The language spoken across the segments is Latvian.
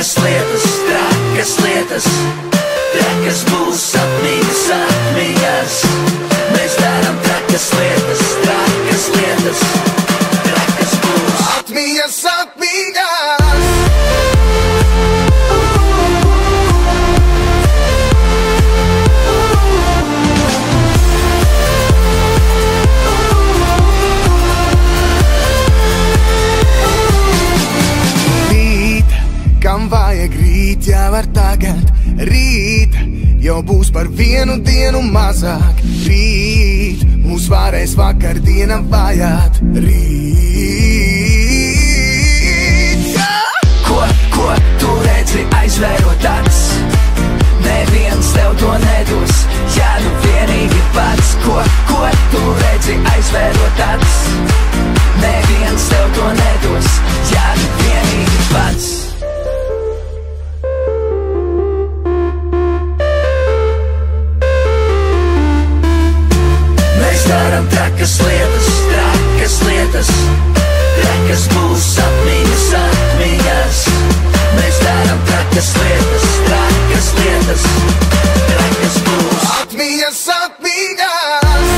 trakas lietas, trakas lietas, trakas būs atmiņas, atmiņas. Mēs darām trakas lietas, trakas lietas, trakas būs atmiņas, atmiņas. Kam vajag rīt, jau var tagad. Rīt jau būs par vienu dienu mazāk. Rīt mūs varēs vakardiena vajāt. Rīt, yeah! Ko tu redzi aizvērot acis? Neviens tev to nedos, ja nu vienīgi pats. Ko tu redzi aizvērot acis? Neviens tev to nedos, ja nu vienīgi pats. Mēs darām trakas lietas, trakas lietas, trakas būs atmiņas, atmiņas. Mēs darām trakas lietas, trakas lietas, trakas būs atmiņas, atmiņas.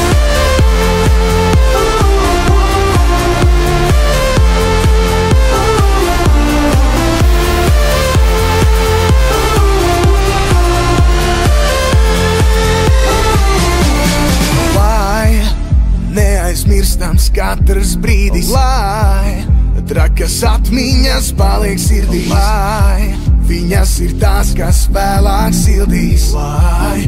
Neaizmirstams katrs brīdis, lai trakas atmiņas paliek sirdī, lai viņas ir tās, kas vēlāk sildīs, lai